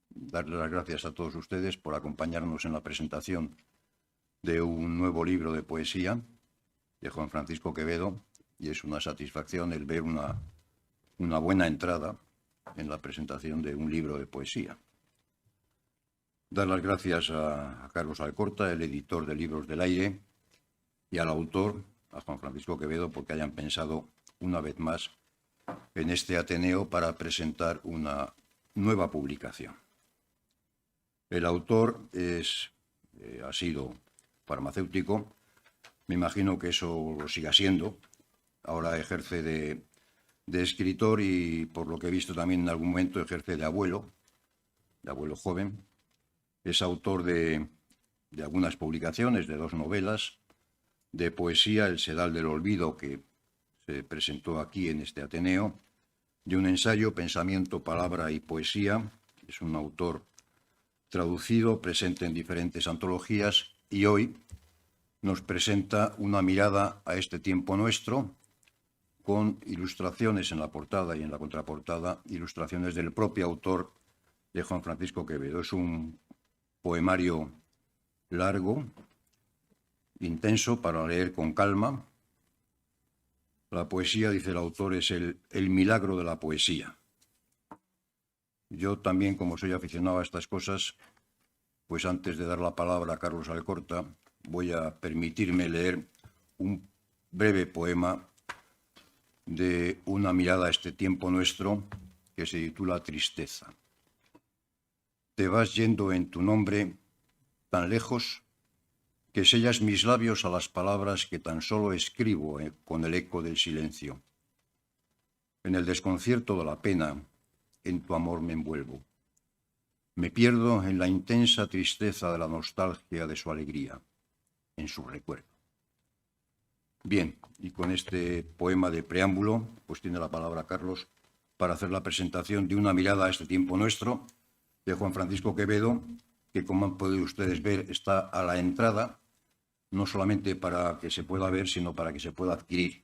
darle las gracias a todos ustedes por acompañarnos en la presentación de un nuevo libro de poesía de Juan Francisco Quevedo, y es una satisfacción el ver una buena entrada en la presentación de un libro de poesía. Dar las gracias a Carlos Alcorta, el editor de Libros del Aire, y al autor, a Juan Francisco Quevedo, porque hayan pensado una vez más en este Ateneo para presentar una nueva publicación. El autor ha sido farmacéutico, me imagino que eso lo siga siendo. Ahora ejerce de escritor y, por lo que he visto también en algún momento, ejerce de abuelo joven. Es autor de algunas publicaciones, de 2 novelas, de poesía, El Sedal del Olvido, que se presentó aquí en este Ateneo, de un ensayo, Pensamiento, Palabra y Poesía. Es un autor traducido, presente en diferentes antologías, y hoy nos presenta una mirada a este tiempo nuestro, con ilustraciones en la portada y en la contraportada, ilustraciones del propio autor de Juan Francisco Quevedo. Es un poemario largo, intenso, para leer con calma. La poesía, dice el autor, es el milagro de la poesía. Yo también, como soy aficionado a estas cosas, pues antes de dar la palabra a Carlos Alcorta, voy a permitirme leer un breve poema de una mirada a este tiempo nuestro, que se titula Tristeza. Te vas yendo en tu nombre tan lejos que sellas mis labios a las palabras que tan solo escribo con el eco del silencio. En el desconcierto de la pena, en tu amor me envuelvo. Me pierdo en la intensa tristeza de la nostalgia de su alegría, en su recuerdo. Bien, y con este poema de preámbulo, pues tiene la palabra Carlos para hacer la presentación de una mirada a este tiempo nuestro, de Juan Francisco Quevedo, que, como han podido ustedes ver, está a la entrada, no solamente para que se pueda ver, sino para que se pueda adquirir.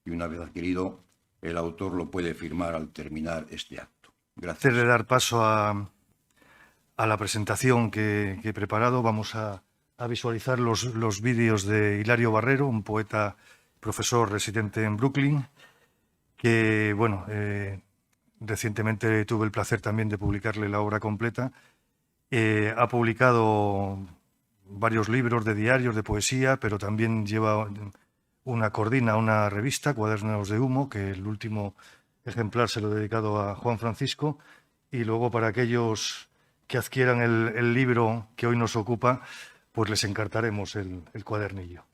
Y una vez adquirido, el autor lo puede firmar al terminar este acto. Gracias. Antes de dar paso a la presentación que he preparado, vamos a visualizar los vídeos de Hilario Barrero, un poeta, profesor residente en Brooklyn, que, bueno, recientemente tuve el placer también de publicarle la obra completa. Ha publicado varios libros de diarios de poesía, pero también coordina una revista, Cuadernos de Humo, que el último ejemplar se lo he dedicado a Juan Francisco, y luego para aquellos que adquieran el libro que hoy nos ocupa, pues les encartaremos el cuadernillo,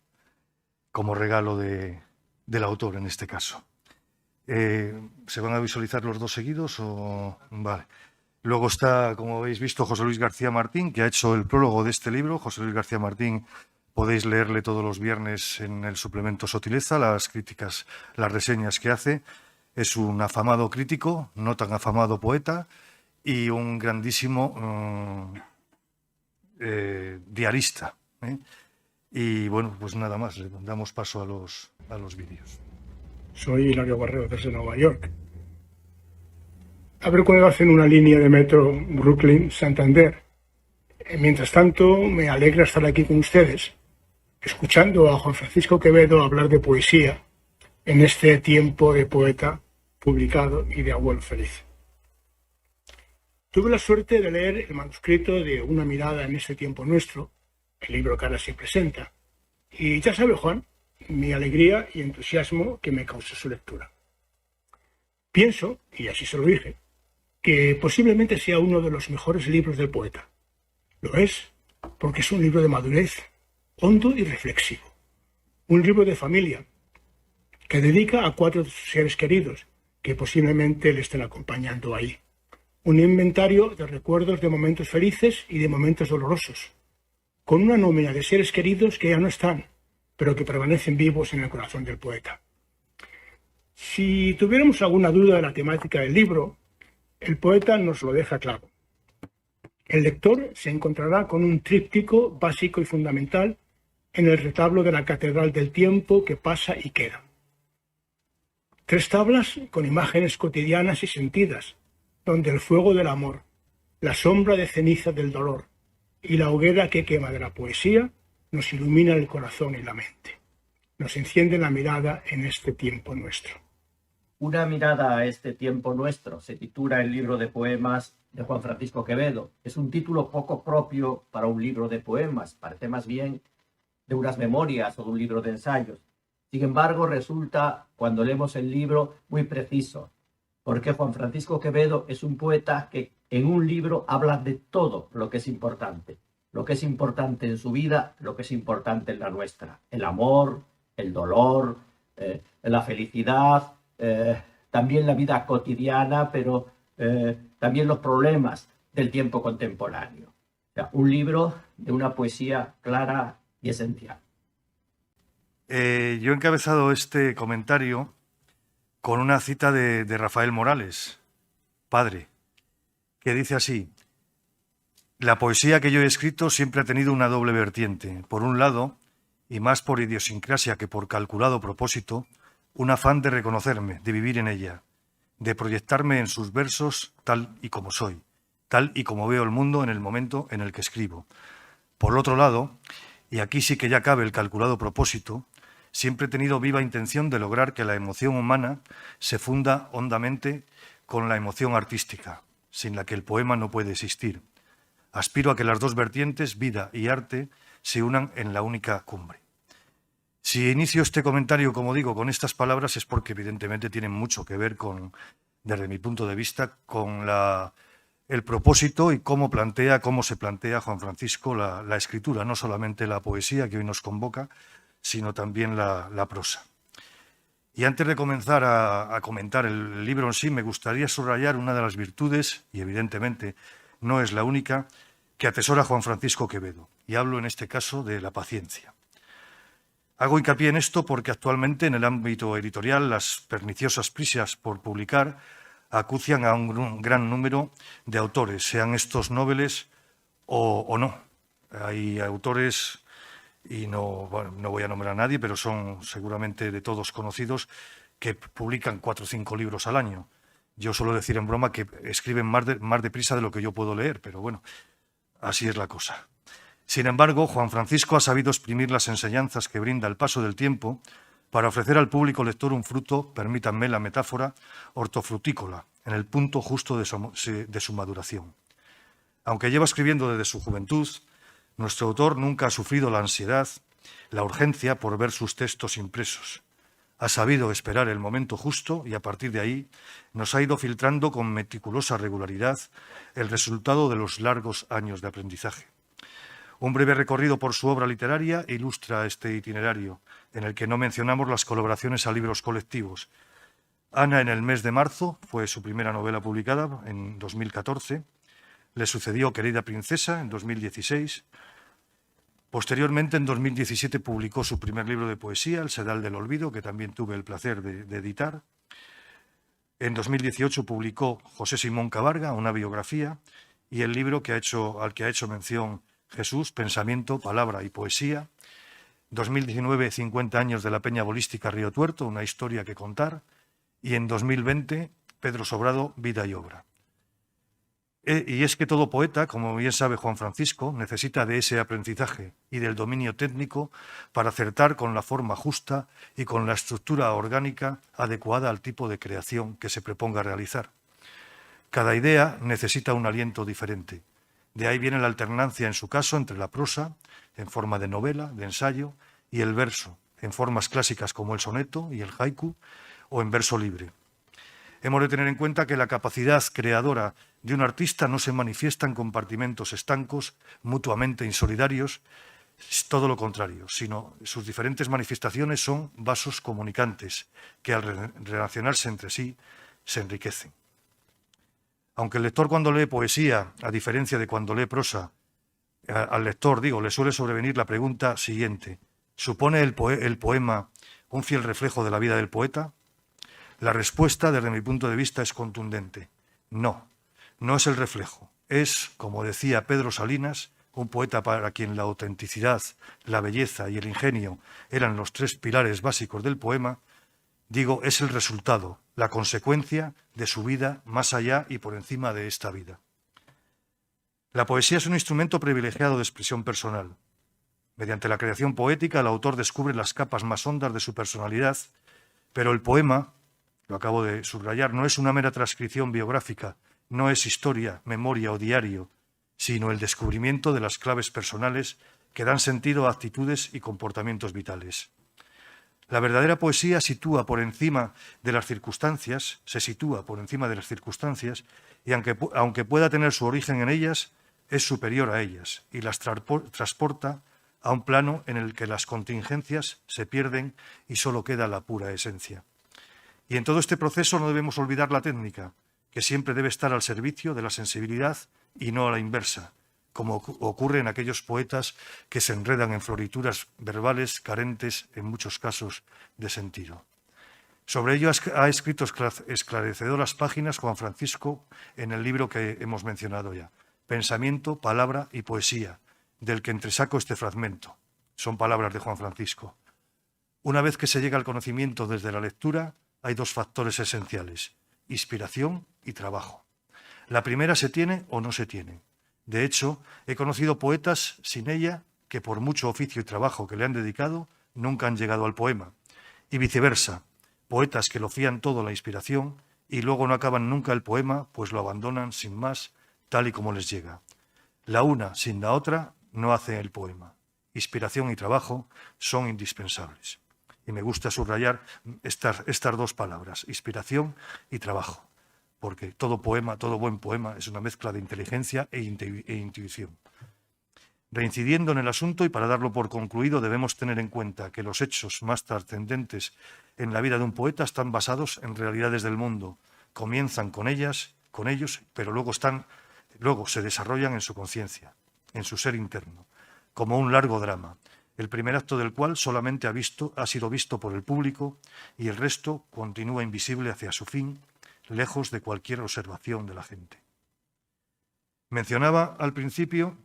como regalo del autor en este caso. ¿Se van a visualizar los 2 seguidos? Vale. Luego está, como habéis visto, José Luis García Martín, que ha hecho el prólogo de este libro. José Luis García Martín, podéis leerle todos los viernes en el suplemento Sotileza, las críticas, las reseñas que hace. Es un afamado crítico, no tan afamado poeta, y un grandísimo diarista. Y bueno, pues nada más, le damos paso a los vídeos. Soy Hilario Barrero desde Nueva York. A ver cuándo hacen una línea de metro Brooklyn-Santander. Mientras tanto, me alegra estar aquí con ustedes, escuchando a Juan Francisco Quevedo hablar de poesía en este tiempo de poeta publicado y de abuelo feliz. Tuve la suerte de leer el manuscrito de Una mirada en este tiempo nuestro, el libro que ahora se presenta, y ya sabe, Juan, mi alegría y entusiasmo que me causó su lectura. Pienso, y así se lo dije, que posiblemente sea uno de los mejores libros del poeta. Lo es porque es un libro de madurez, hondo y reflexivo. Un libro de familia que dedica a 4 seres queridos que posiblemente le estén acompañando ahí. Un inventario de recuerdos de momentos felices y de momentos dolorosos, con una nómina de seres queridos que ya no están, pero que permanecen vivos en el corazón del poeta. Si tuviéramos alguna duda de la temática del libro, el poeta nos lo deja claro. El lector se encontrará con un tríptico básico y fundamental en el retablo de la Catedral del Tiempo que pasa y queda. 3 tablas con imágenes cotidianas y sentidas, donde el fuego del amor, la sombra de ceniza del dolor y la hoguera que quema de la poesía nos ilumina el corazón y la mente, nos enciende la mirada en este tiempo nuestro. Una mirada a este tiempo nuestro se titula el libro de poemas de Juan Francisco Quevedo. Es un título poco propio para un libro de poemas, parece más bien de unas memorias o de un libro de ensayos. Sin embargo, resulta, cuando leemos el libro, muy preciso, porque Juan Francisco Quevedo es un poeta que en un libro habla de todo lo que es importante en su vida, lo que es importante en la nuestra, el amor, el dolor, la felicidad, también la vida cotidiana, pero también los problemas del tiempo contemporáneo. O sea, un libro de una poesía clara y esencial. Yo he encabezado este comentario con una cita de Rafael Morales, padre, que dice así: la poesía que yo he escrito siempre ha tenido una doble vertiente. Por un lado, y más por idiosincrasia que por calculado propósito, un afán de reconocerme, de vivir en ella, de proyectarme en sus versos tal y como soy, tal y como veo el mundo en el momento en el que escribo. Por otro lado, y aquí sí que ya cabe el calculado propósito, siempre he tenido viva intención de lograr que la emoción humana se funda hondamente con la emoción artística, sin la que el poema no puede existir. Aspiro a que las dos vertientes, vida y arte, se unan en la única cumbre. Si inicio este comentario, como digo, con estas palabras es porque evidentemente tienen mucho que ver con, desde mi punto de vista, con el propósito y cómo se plantea Juan Francisco la escritura, no solamente la poesía que hoy nos convoca, sino también la prosa. Y antes de comenzar a comentar el libro en sí, me gustaría subrayar una de las virtudes, y evidentemente no es la única, que atesora Juan Francisco Quevedo, y hablo en este caso de la paciencia. Hago hincapié en esto porque actualmente en el ámbito editorial las perniciosas prisas por publicar acucian a un gran número de autores, sean estos noveles o no. Hay autores, y no voy a nombrar a nadie, pero son seguramente de todos conocidos, que publican 4 o 5 libros al año. Yo suelo decir en broma que escriben más deprisa de lo que yo puedo leer, pero bueno, así es la cosa. Sin embargo, Juan Francisco ha sabido exprimir las enseñanzas que brinda el paso del tiempo para ofrecer al público lector un fruto, permítanme la metáfora, hortofrutícola, en el punto justo de su maduración. Aunque lleva escribiendo desde su juventud, nuestro autor nunca ha sufrido la ansiedad, la urgencia por ver sus textos impresos. Ha sabido esperar el momento justo y a partir de ahí nos ha ido filtrando con meticulosa regularidad el resultado de los largos años de aprendizaje. Un breve recorrido por su obra literaria ilustra este itinerario, en el que no mencionamos las colaboraciones a libros colectivos. Ana en el mes de marzo fue su primera novela publicada en 2014. Le sucedió Querida princesa en 2016. Posteriormente, en 2017, publicó su primer libro de poesía, El sedal del olvido, que también tuve el placer de editar. En 2018 publicó José Simón Cabarga, una biografía, y el libro al que ha hecho mención Jesús, Pensamiento, Palabra y Poesía. 2019, 50 años de la Peña Bolística Río Tuerto, una historia que contar. Y en 2020, Pedro Sobrado, Vida y Obra. Y es que todo poeta, como bien sabe Juan Francisco, necesita de ese aprendizaje y del dominio técnico para acertar con la forma justa y con la estructura orgánica adecuada al tipo de creación que se proponga realizar. Cada idea necesita un aliento diferente. De ahí viene la alternancia, en su caso, entre la prosa, en forma de novela, de ensayo, y el verso, en formas clásicas como el soneto y el haiku, o en verso libre. Hemos de tener en cuenta que la capacidad creadora de un artista no se manifiesta en compartimentos estancos, mutuamente insolidarios, es todo lo contrario, sino sus diferentes manifestaciones son vasos comunicantes que al relacionarse entre sí se enriquecen. Aunque el lector cuando lee poesía, a diferencia de cuando lee prosa, al lector, le suele sobrevenir la pregunta siguiente: ¿supone el poema un fiel reflejo de la vida del poeta? La respuesta, desde mi punto de vista, es contundente. No, no es el reflejo. Es, como decía Pedro Salinas, un poeta para quien la autenticidad, la belleza y el ingenio eran los 3 pilares básicos del poema. Digo, es el resultado, la consecuencia de su vida más allá y por encima de esta vida. La poesía es un instrumento privilegiado de expresión personal. Mediante la creación poética, el autor descubre las capas más hondas de su personalidad, pero el poema, lo acabo de subrayar, no es una mera transcripción biográfica, no es historia, memoria o diario, sino el descubrimiento de las claves personales que dan sentido a actitudes y comportamientos vitales. La verdadera poesía se sitúa por encima de las circunstancias, y aunque pueda tener su origen en ellas, es superior a ellas y las transporta a un plano en el que las contingencias se pierden y solo queda la pura esencia. Y en todo este proceso no debemos olvidar la técnica, que siempre debe estar al servicio de la sensibilidad y no a la inversa, como ocurre en aquellos poetas que se enredan en florituras verbales carentes, en muchos casos, de sentido. Sobre ello ha escrito esclarecedoras páginas Juan Francisco en el libro que hemos mencionado ya, Pensamiento, Palabra y Poesía, del que entresaco este fragmento. Son palabras de Juan Francisco. Una vez que se llega al conocimiento desde la lectura, hay dos factores esenciales: inspiración y trabajo. La primera se tiene o no se tiene. De hecho, he conocido poetas sin ella que, por mucho oficio y trabajo que le han dedicado, nunca han llegado al poema. Y viceversa, poetas que lo fían todo a la inspiración y luego no acaban nunca el poema, pues lo abandonan sin más, tal y como les llega. La una sin la otra no hace el poema. Inspiración y trabajo son indispensables. Y me gusta subrayar estas dos palabras, inspiración y trabajo, porque todo buen poema es una mezcla de inteligencia e intuición. Reincidiendo en el asunto y para darlo por concluido, debemos tener en cuenta que los hechos más trascendentes en la vida de un poeta están basados en realidades del mundo. Comienzan con ellos, pero luego se desarrollan en su conciencia, en su ser interno, como un largo drama, el primer acto del cual solamente ha sido visto por el público y el resto continúa invisible hacia su fin, lejos de cualquier observación de la gente. Mencionaba al principio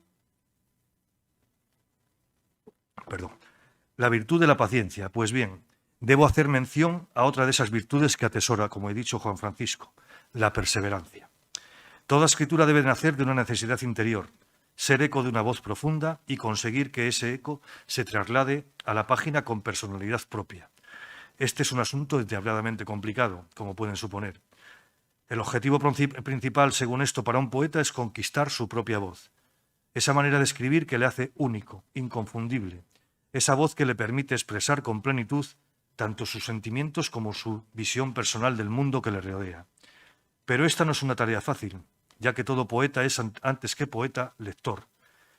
la virtud de la paciencia. Pues bien, debo hacer mención a otra de esas virtudes que atesora, como he dicho, Juan Francisco, la perseverancia. Toda escritura debe nacer de una necesidad interior, ser eco de una voz profunda y conseguir que ese eco se traslade a la página con personalidad propia. Este es un asunto endiabladamente complicado, como pueden suponer. El objetivo principal, según esto, para un poeta es conquistar su propia voz. Esa manera de escribir que le hace único, inconfundible. Esa voz que le permite expresar con plenitud tanto sus sentimientos como su visión personal del mundo que le rodea. Pero esta no es una tarea fácil, ya que todo poeta es, antes que poeta, lector,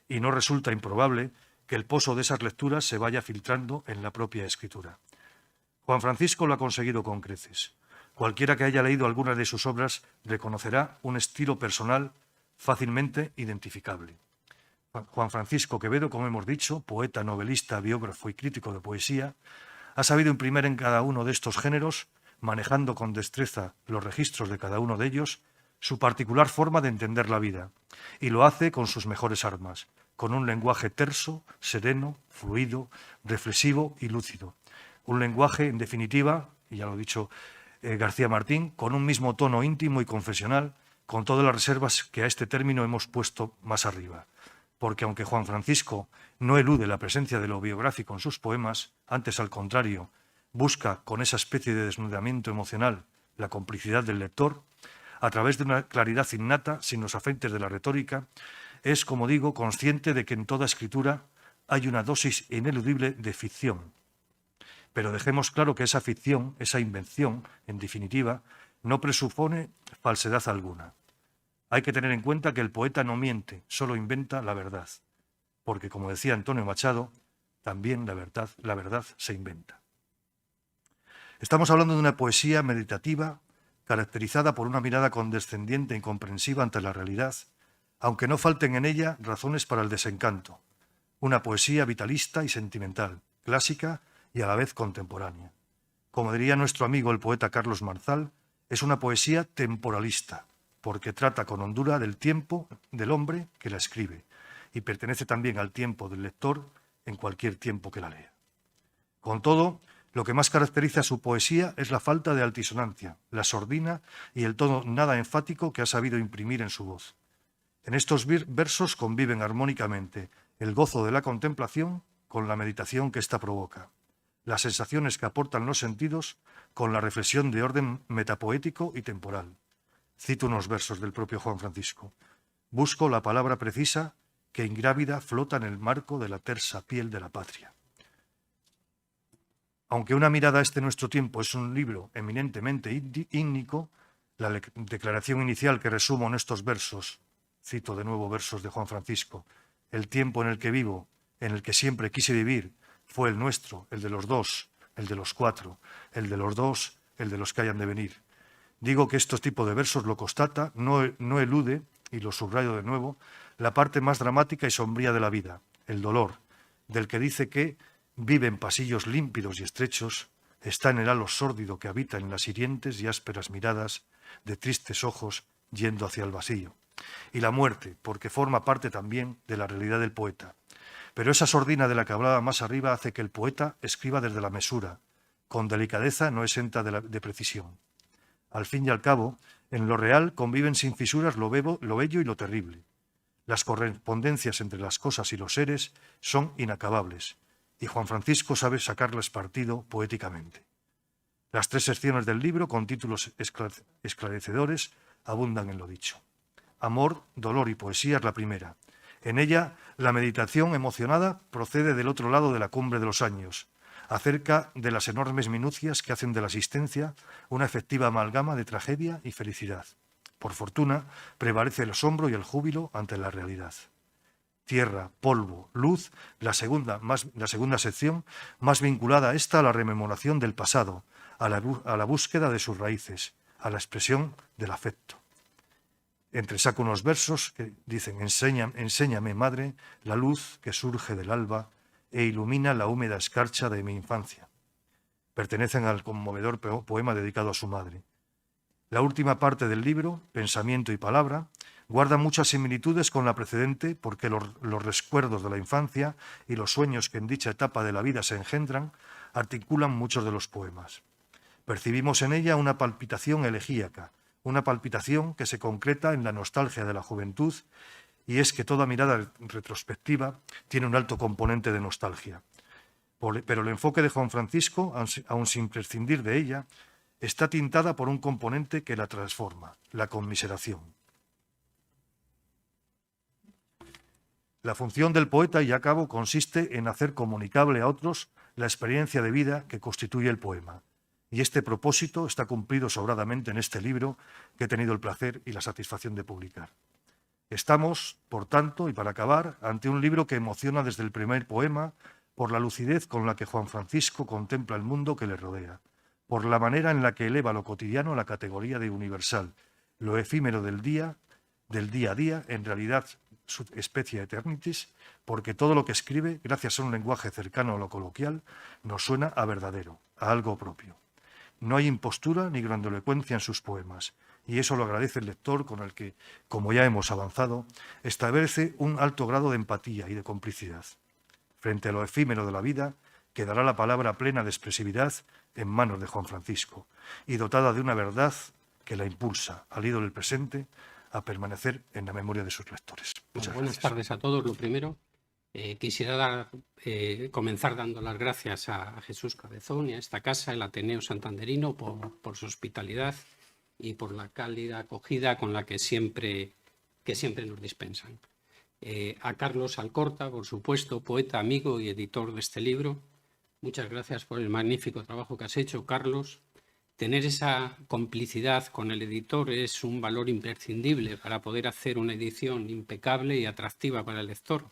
y no resulta improbable que el pozo de esas lecturas se vaya filtrando en la propia escritura. Juan Francisco lo ha conseguido con creces. Cualquiera que haya leído alguna de sus obras reconocerá un estilo personal fácilmente identificable. Juan Francisco Quevedo, como hemos dicho, poeta, novelista, biógrafo y crítico de poesía, ha sabido imprimir en cada uno de estos géneros, manejando con destreza los registros de cada uno de ellos, su particular forma de entender la vida, y lo hace con sus mejores armas, con un lenguaje terso, sereno, fluido, reflexivo y lúcido. Un lenguaje, en definitiva, y ya lo ha dicho García Martín, con un mismo tono íntimo y confesional, con todas las reservas que a este término hemos puesto más arriba. Porque aunque Juan Francisco no elude la presencia de lo biográfico en sus poemas, antes al contrario, busca con esa especie de desnudamiento emocional la complicidad del lector, a través de una claridad innata, sin los afeites de la retórica, es, como digo, consciente de que en toda escritura hay una dosis ineludible de ficción. Pero dejemos claro que esa ficción, esa invención, en definitiva, no presupone falsedad alguna. Hay que tener en cuenta que el poeta no miente, solo inventa la verdad, porque, como decía Antonio Machado, también la verdad se inventa. Estamos hablando de una poesía meditativa, caracterizada por una mirada condescendiente y comprensiva ante la realidad, aunque no falten en ella razones para el desencanto. Una poesía vitalista y sentimental, clásica y a la vez contemporánea. Como diría nuestro amigo el poeta Carlos Marzal, es una poesía temporalista, porque trata con hondura del tiempo del hombre que la escribe y pertenece también al tiempo del lector en cualquier tiempo que la lea. Con todo, Lo que más caracteriza a su poesía es la falta de altisonancia, la sordina y el tono nada enfático que ha sabido imprimir en su voz. En estos versos conviven armónicamente el gozo de la contemplación con la meditación que ésta provoca, las sensaciones que aportan los sentidos con la reflexión de orden metapoético y temporal. Cito unos versos del propio Juan Francisco. Busco la palabra precisa que ingrávida flota en el marco de la tersa piel de la patria. Aunque Una mirada a este nuestro tiempo es un libro eminentemente ígnico, la declaración inicial que resumo en estos versos, cito de nuevo versos de Juan Francisco, el tiempo en el que vivo, en el que siempre quise vivir, fue el nuestro, el de los dos, el de los cuatro, el de los dos, el de los que hayan de venir. Digo que estos tipos de versos lo constata, no elude, y lo subrayo de nuevo, la parte más dramática y sombría de la vida, el dolor, del que dice que vive en pasillos límpidos y estrechos, está en el halo sórdido que habita en las hirientes y ásperas miradas de tristes ojos yendo hacia el vacío. Y la muerte, porque forma parte también de la realidad del poeta. Pero esa sordina de la que hablaba más arriba hace que el poeta escriba desde la mesura, con delicadeza no exenta de precisión. Al fin y al cabo, en lo real conviven sin fisuras lo bello y lo terrible. Las correspondencias entre las cosas y los seres son inacabables, y Juan Francisco sabe sacarles partido poéticamente. Las 3 secciones del libro, con títulos esclarecedores, abundan en lo dicho. Amor, dolor y poesía es la primera. En ella, la meditación emocionada procede del otro lado de la cumbre de los años, acerca de las enormes minucias que hacen de la existencia una efectiva amalgama de tragedia y felicidad. Por fortuna, prevalece el asombro y el júbilo ante la realidad. Tierra, polvo, luz, la segunda sección, más vinculada esta a la rememoración del pasado, a la búsqueda de sus raíces, a la expresión del afecto. Entresaco unos versos que dicen: enséñame, madre, la luz que surge del alba e ilumina la húmeda escarcha de mi infancia. Pertenecen al conmovedor poema dedicado a su madre. La última parte del libro, Pensamiento y Palabra, guarda muchas similitudes con la precedente porque los recuerdos de la infancia y los sueños que en dicha etapa de la vida se engendran articulan muchos de los poemas. Percibimos en ella una palpitación elegíaca, una palpitación que se concreta en la nostalgia de la juventud, y es que toda mirada retrospectiva tiene un alto componente de nostalgia. Pero el enfoque de Juan Francisco, aun sin prescindir de ella, está tintada por un componente que la transforma, la conmiseración. La función del poeta, y a cabo, consiste en hacer comunicable a otros la experiencia de vida que constituye el poema. Y este propósito está cumplido sobradamente en este libro que he tenido el placer y la satisfacción de publicar. Estamos, por tanto, y para acabar, ante un libro que emociona desde el primer poema por la lucidez con la que Juan Francisco contempla el mundo que le rodea, por la manera en la que eleva lo cotidiano a la categoría de universal, lo efímero del día a día, en realidad su especie eternitis, porque todo lo que escribe, gracias a un lenguaje cercano a lo coloquial, nos suena a verdadero, a algo propio. No hay impostura ni grandilocuencia en sus poemas, y eso lo agradece el lector con el que, como ya hemos avanzado, establece un alto grado de empatía y de complicidad. Frente a lo efímero de la vida, quedará la palabra plena de expresividad en manos de Juan Francisco, y dotada de una verdad que la impulsa, al hilo del presente, a permanecer en la memoria de sus lectores. Muchas Buenas gracias. tardes a todos. Lo primero, quisiera comenzar dando las gracias a Jesús Cabezón y a esta casa, el Ateneo Santanderino, por su hospitalidad y por la cálida acogida con la que siempre nos dispensan. A Carlos Alcorta, por supuesto, poeta, amigo y editor de este libro. Muchas gracias por el magnífico trabajo que has hecho, Carlos. Tener esa complicidad con el editor es un valor imprescindible para poder hacer una edición impecable y atractiva para el lector.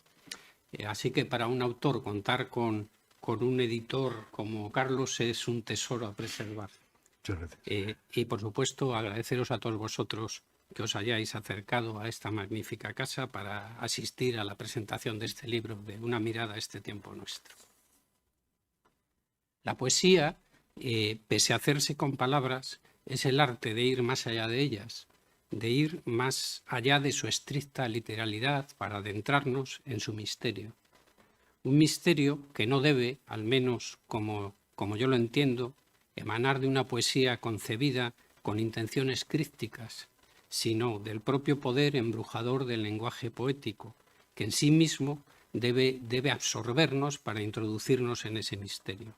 Así que para un autor contar con un editor como Carlos es un tesoro a preservar. Muchas gracias. Y por supuesto agradeceros a todos vosotros que os hayáis acercado a esta magnífica casa para asistir a la presentación de este libro, de Una mirada a este tiempo nuestro. La poesía, pese a hacerse con palabras, es el arte de ir más allá de ellas, de ir más allá de su estricta literalidad para adentrarnos en su misterio. Un misterio que no debe, al menos como como yo lo entiendo, emanar de una poesía concebida con intenciones crípticas, sino del propio poder embrujador del lenguaje poético, que en sí mismo debe absorbernos para introducirnos en ese misterio.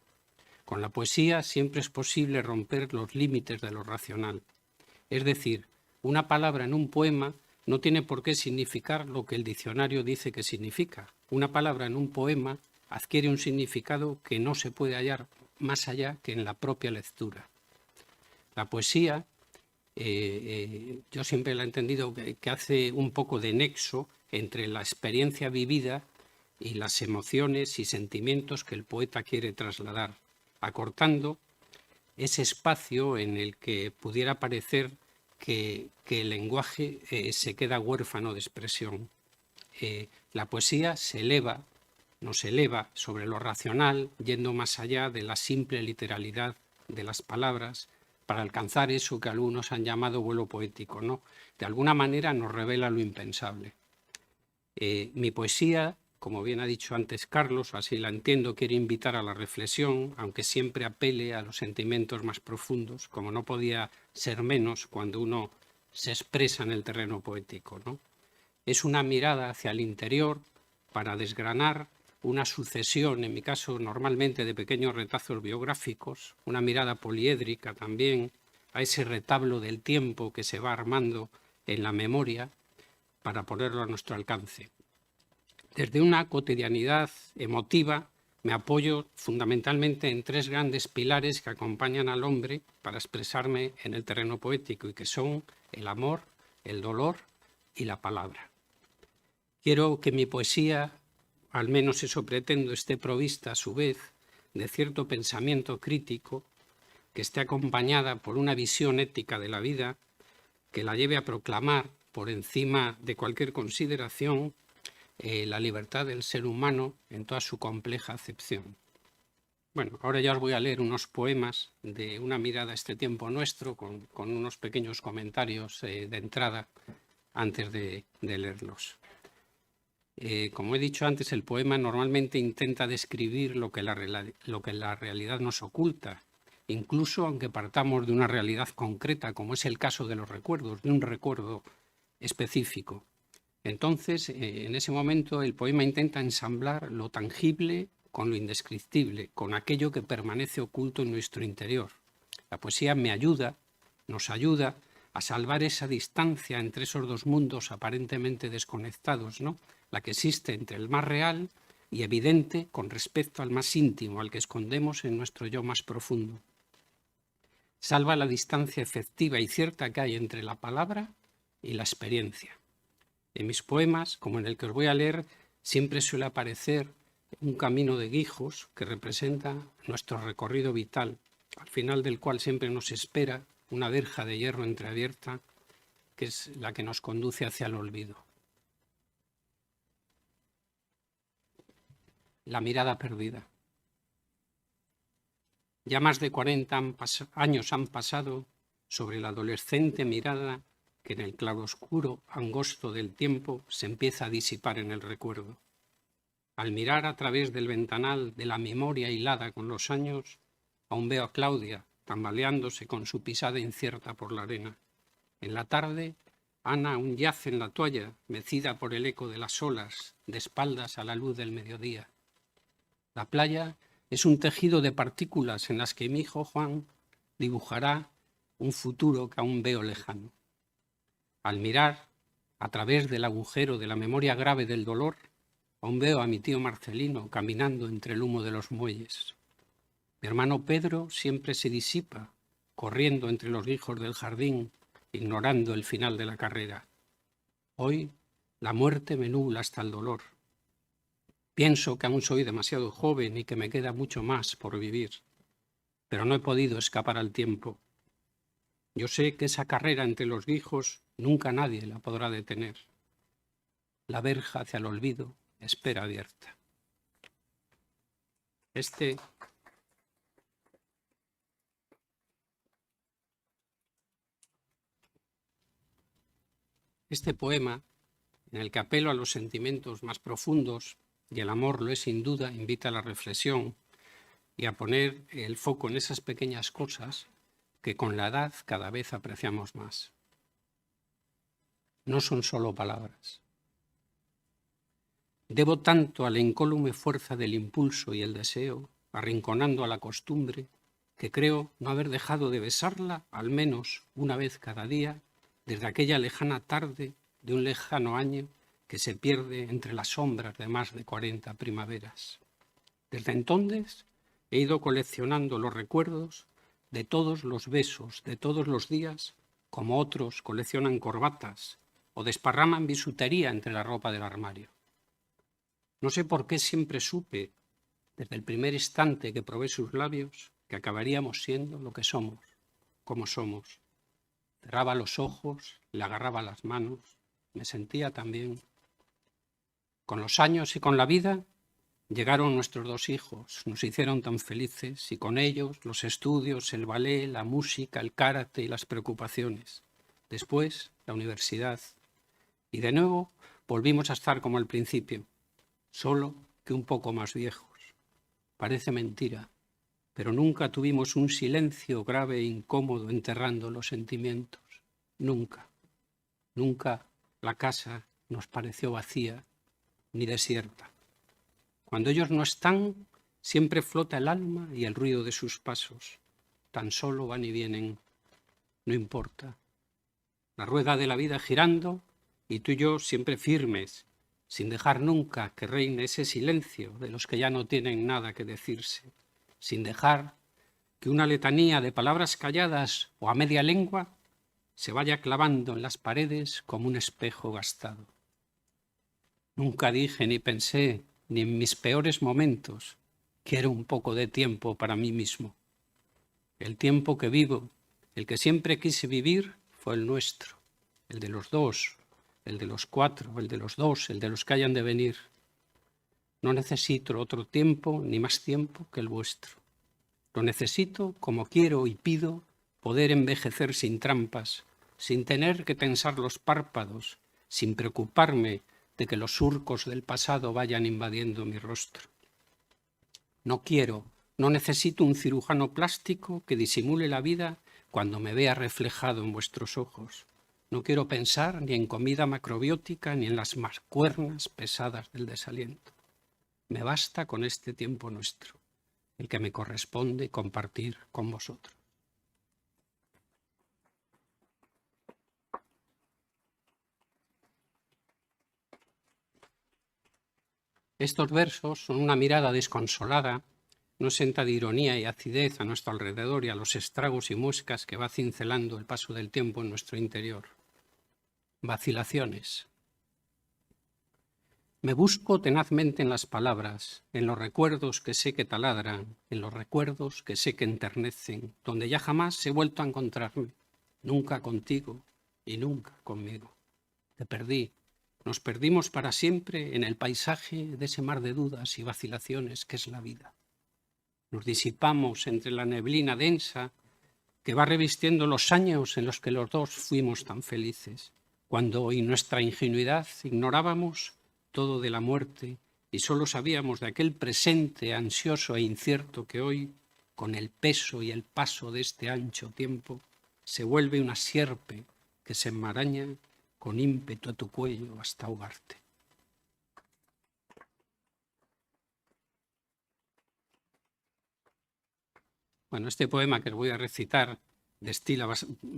Con la poesía siempre es posible romper los límites de lo racional. Es decir, una palabra en un poema no tiene por qué significar lo que el diccionario dice que significa. Una palabra en un poema adquiere un significado que no se puede hallar más allá que en la propia lectura. La poesía, yo siempre la he entendido que hace un poco de nexo entre la experiencia vivida y las emociones y sentimientos que el poeta quiere trasladar, acortando ese espacio en el que pudiera parecer que el lenguaje se queda huérfano de expresión. La poesía nos eleva sobre lo racional, yendo más allá de la simple literalidad de las palabras, para alcanzar eso que algunos han llamado vuelo poético, ¿no? De alguna manera nos revela lo impensable. Mi poesía, como bien ha dicho antes Carlos, así la entiendo, quiere invitar a la reflexión, aunque siempre apele a los sentimientos más profundos, como no podía ser menos cuando uno se expresa en el terreno poético, ¿no? Es una mirada hacia el interior para desgranar una sucesión, en mi caso normalmente de pequeños retazos biográficos, una mirada poliédrica también a ese retablo del tiempo que se va armando en la memoria para ponerlo a nuestro alcance. Desde una cotidianidad emotiva me apoyo fundamentalmente en tres grandes pilares que acompañan al hombre para expresarme en el terreno poético y que son el amor, el dolor y la palabra. Quiero que mi poesía, al menos eso pretendo, esté provista a su vez de cierto pensamiento crítico, que esté acompañada por una visión ética de la vida, que la lleve a proclamar por encima de cualquier consideración la libertad del ser humano en toda su compleja acepción. Bueno, ahora ya os voy a leer unos poemas de una mirada a este tiempo nuestro, con unos pequeños comentarios de entrada antes de leerlos. Como he dicho antes, el poema normalmente intenta describir lo que la realidad nos oculta, incluso aunque partamos de una realidad concreta, como es el caso de los recuerdos, de un recuerdo específico. Entonces, en ese momento, el poema intenta ensamblar lo tangible con lo indescriptible, con aquello que permanece oculto en nuestro interior. La poesía nos ayuda a salvar esa distancia entre esos dos mundos aparentemente desconectados, ¿no? La que existe entre el más real y evidente con respecto al más íntimo, al que escondemos en nuestro yo más profundo. Salva la distancia efectiva y cierta que hay entre la palabra y la experiencia. En mis poemas, como en el que os voy a leer, siempre suele aparecer un camino de guijos que representa nuestro recorrido vital, al final del cual siempre nos espera una verja de hierro entreabierta, que es la que nos conduce hacia el olvido. La mirada perdida. Ya más de 40 años han pasado sobre la adolescente mirada que en el claroscuro angosto del tiempo se empieza a disipar en el recuerdo. Al mirar a través del ventanal de la memoria hilada con los años, aún veo a Claudia tambaleándose con su pisada incierta por la arena. En la tarde, Ana aún yace en la toalla, mecida por el eco de las olas, de espaldas a la luz del mediodía. La playa es un tejido de partículas en las que mi hijo Juan dibujará un futuro que aún veo lejano. Al mirar a través del agujero de la memoria grave del dolor, aún veo a mi tío Marcelino caminando entre el humo de los muelles. Mi hermano Pedro siempre se disipa, corriendo entre los guijos del jardín, ignorando el final de la carrera. Hoy la muerte me nubla hasta el dolor. Pienso que aún soy demasiado joven y que me queda mucho más por vivir, pero no he podido escapar al tiempo. Yo sé que esa carrera entre los guijos nunca nadie la podrá detener. La verja hacia el olvido espera abierta. Este poema, en el que apelo a los sentimientos más profundos, y el amor lo es sin duda, invita a la reflexión, y a poner el foco en esas pequeñas cosas que con la edad cada vez apreciamos más. No son solo palabras. Debo tanto a la incólume fuerza del impulso y el deseo, arrinconando a la costumbre, que creo no haber dejado de besarla al menos una vez cada día desde aquella lejana tarde de un lejano año que se pierde entre las sombras de más de 40 primaveras. Desde entonces he ido coleccionando los recuerdos de todos los besos de todos los días, como otros coleccionan corbatas o desparraman bisutería entre la ropa del armario. No sé por qué siempre supe, desde el primer instante que probé sus labios, que acabaríamos siendo lo que somos, como somos. Cerraba los ojos, le agarraba las manos, me sentía también. Con los años y con la vida llegaron nuestros 2 hijos, nos hicieron tan felices y con ellos los estudios, el ballet, la música, el karate y las preocupaciones. Después, la universidad. Y de nuevo volvimos a estar como al principio, solo que un poco más viejos. Parece mentira, pero nunca tuvimos un silencio grave e incómodo enterrando los sentimientos. Nunca, nunca la casa nos pareció vacía ni desierta. Cuando ellos no están, siempre flota el alma y el ruido de sus pasos. Tan solo van y vienen, no importa. La rueda de la vida girando y tú y yo siempre firmes, sin dejar nunca que reine ese silencio de los que ya no tienen nada que decirse, sin dejar que una letanía de palabras calladas o a media lengua se vaya clavando en las paredes como un espejo gastado. Nunca dije ni pensé, ni en mis peores momentos, quiero un poco de tiempo para mí mismo. El tiempo que vivo, el que siempre quise vivir, fue el nuestro, el de los 2, el de los 4, el de los 2, el de los que hayan de venir. No necesito otro tiempo ni más tiempo que el vuestro. Lo necesito como quiero y pido poder envejecer sin trampas, sin tener que tensar los párpados, sin preocuparme de que los surcos del pasado vayan invadiendo mi rostro. No quiero, no necesito un cirujano plástico que disimule la vida cuando me vea reflejado en vuestros ojos. No quiero pensar ni en comida macrobiótica ni en las mancuernas pesadas del desaliento. Me basta con este tiempo nuestro, el que me corresponde compartir con vosotros. Estos versos son una mirada desconsolada, no exenta de ironía y acidez a nuestro alrededor y a los estragos y muescas que va cincelando el paso del tiempo en nuestro interior. Vacilaciones. Me busco tenazmente en las palabras, en los recuerdos que sé que taladran, en los recuerdos que sé que enternecen, donde ya jamás he vuelto a encontrarme, nunca contigo y nunca conmigo. Te perdí, nos perdimos para siempre en el paisaje de ese mar de dudas y vacilaciones que es la vida. Nos disipamos entre la neblina densa que va revistiendo los años en los que los 2 fuimos tan felices, cuando en nuestra ingenuidad ignorábamos todo de la muerte y solo sabíamos de aquel presente ansioso e incierto que hoy, con el peso y el paso de este ancho tiempo, se vuelve una sierpe que se enmaraña con ímpetu a tu cuello hasta ahogarte. Bueno, este poema que os voy a recitar destila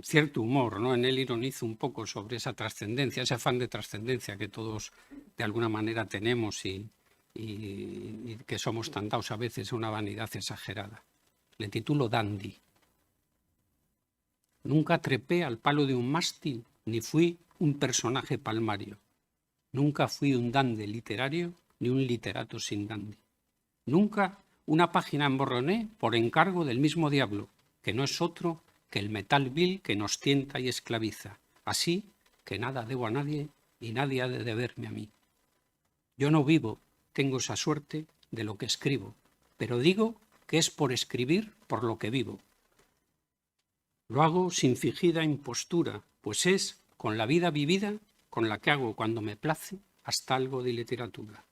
cierto humor, ¿no? En él ironizo un poco sobre esa trascendencia, ese afán de trascendencia que todos de alguna manera tenemos y que somos tan dados a veces a una vanidad exagerada. Le titulo Dandy. Nunca trepé al palo de un mástil ni fui un personaje palmario. Nunca fui un dandy literario ni un literato sin dandy. Nunca una página emborroné por encargo del mismo diablo, que no es otro que el metal vil que nos tienta y esclaviza. Así que nada debo a nadie y nadie ha de deberme a mí. Yo no vivo, tengo esa suerte de lo que escribo, pero digo que es por escribir por lo que vivo. Lo hago sin fingida impostura, pues es con la vida vivida con la que hago cuando me place hasta algo de literatura.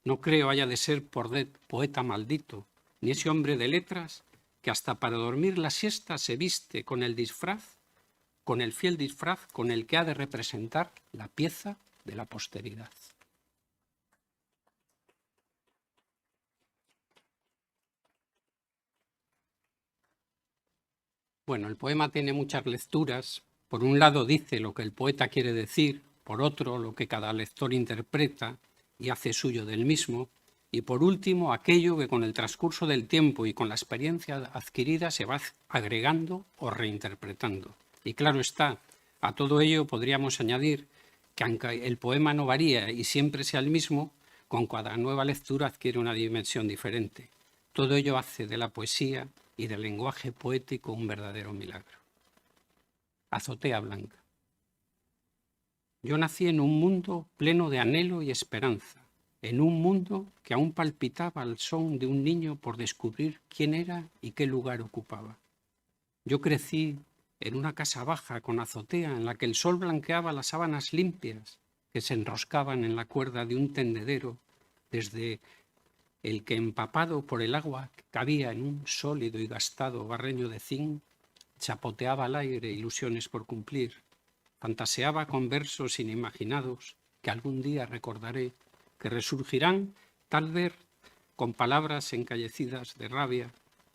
No creo haya de ser poeta maldito, ni ese hombre de letras que hasta para dormir la siesta se viste con el disfraz, con el fiel disfraz con el que ha de representar la pieza de la posteridad. Bueno, el poema tiene muchas lecturas. Por un lado dice lo que el poeta quiere decir, por otro lo que cada lector interpreta y hace suyo del mismo, y por último aquello que con el transcurso del tiempo y con la experiencia adquirida se va agregando o reinterpretando. Y claro está, a todo ello podríamos añadir que aunque el poema no varía y siempre sea el mismo, con cada nueva lectura adquiere una dimensión diferente. Todo ello hace de la poesía y del lenguaje poético un verdadero milagro. Azotea blanca. Yo nací en un mundo pleno de anhelo y esperanza, en un mundo que aún palpitaba al son de un niño por descubrir quién era y qué lugar ocupaba. Yo crecí en una casa baja con azotea en la que el sol blanqueaba las sábanas limpias que se enroscaban en la cuerda de un tendedero desde el que, empapado por el agua que cabía en un sólido y gastado barreño de zinc, chapoteaba al aire ilusiones por cumplir, fantaseaba con versos inimaginados que algún día recordaré, que resurgirán tal vez con palabras encallecidas de rabia,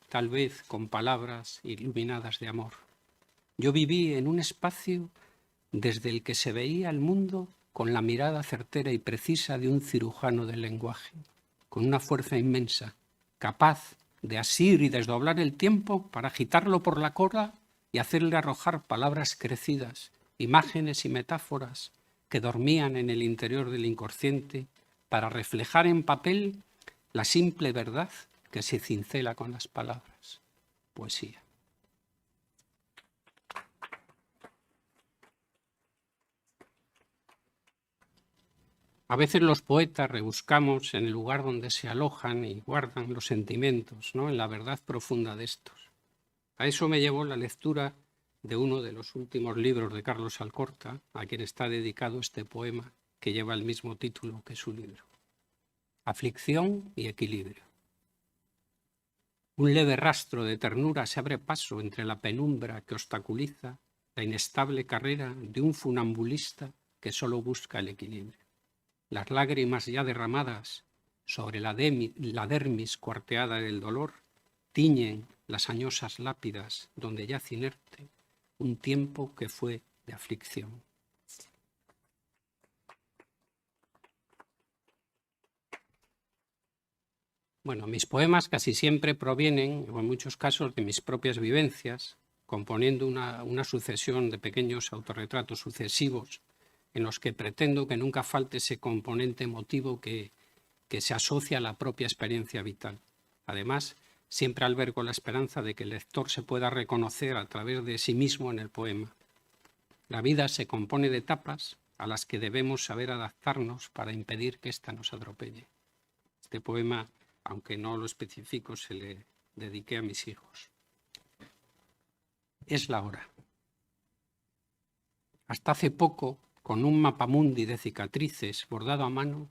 tal vez con palabras iluminadas de amor. Yo viví en un espacio desde el que se veía el mundo con la mirada certera y precisa de un cirujano del lenguaje, con una fuerza inmensa, capaz de asir y desdoblar el tiempo para agitarlo por la cola y hacerle arrojar palabras crecidas, imágenes y metáforas que dormían en el interior del inconsciente para reflejar en papel la simple verdad que se cincela con las palabras. Poesía. A veces los poetas rebuscamos en el lugar donde se alojan y guardan los sentimientos, ¿no? En la verdad profunda de estos. A eso me llevó la lectura de uno de los últimos libros de Carlos Alcorta, a quien está dedicado este poema que lleva el mismo título que su libro. Aflicción y equilibrio. Un leve rastro de ternura se abre paso entre la penumbra que obstaculiza la inestable carrera de un funambulista que solo busca el equilibrio. Las lágrimas ya derramadas sobre la dermis cuarteada del dolor tiñen las añosas lápidas donde yace inerte un tiempo que fue de aflicción. Bueno, mis poemas casi siempre provienen, o en muchos casos, de mis propias vivencias, componiendo una sucesión de pequeños autorretratos sucesivos en los que pretendo que nunca falte ese componente emotivo que se asocia a la propia experiencia vital. Además, siempre albergo la esperanza de que el lector se pueda reconocer a través de sí mismo en el poema. La vida se compone de etapas a las que debemos saber adaptarnos para impedir que ésta nos atropelle. Este poema, aunque no lo especifico, se le dediqué a mis hijos. Es la hora. Hasta hace poco, con un mapamundi de cicatrices bordado a mano,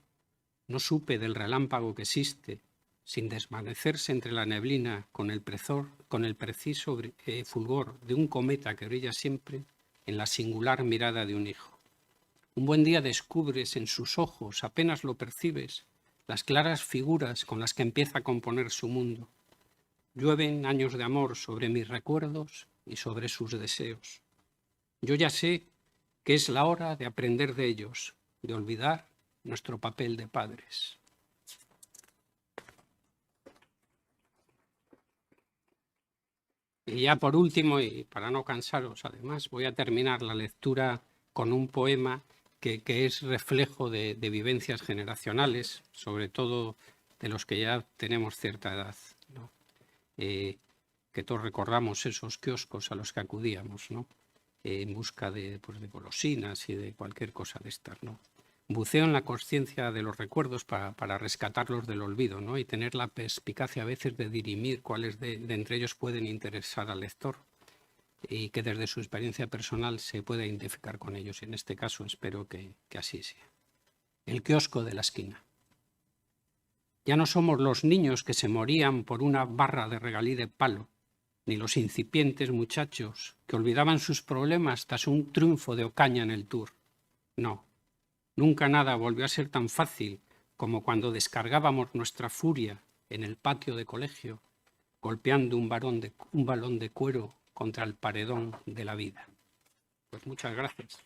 no supe del relámpago que existe, sin desvanecerse entre la neblina con el preciso fulgor de un cometa que brilla siempre en la singular mirada de un hijo. Un buen día descubres en sus ojos, apenas lo percibes, las claras figuras con las que empieza a componer su mundo. Llueven años de amor sobre mis recuerdos y sobre sus deseos. Yo ya sé que es la hora de aprender de ellos, de olvidar nuestro papel de padres. Y ya por último, y para no cansaros además, voy a terminar la lectura con un poema que es reflejo de vivencias generacionales, sobre todo de los que ya tenemos cierta edad, ¿no? Que todos recordamos esos kioscos a los que acudíamos, ¿no? En busca de golosinas y de cualquier cosa de estas, ¿no? Buceo en la conciencia de los recuerdos para rescatarlos del olvido, ¿no? Y tener la perspicacia a veces de dirimir cuáles de entre ellos pueden interesar al lector y que desde su experiencia personal se pueda identificar con ellos. Y en este caso espero que así sea. El kiosco de la esquina. Ya no somos los niños que se morían por una barra de regalí de palo, ni los incipientes muchachos que olvidaban sus problemas tras un triunfo de Ocaña en el Tour. No, nunca nada volvió a ser tan fácil como cuando descargábamos nuestra furia en el patio de colegio, golpeando un balón de cuero contra el paredón de la vida. Pues muchas gracias.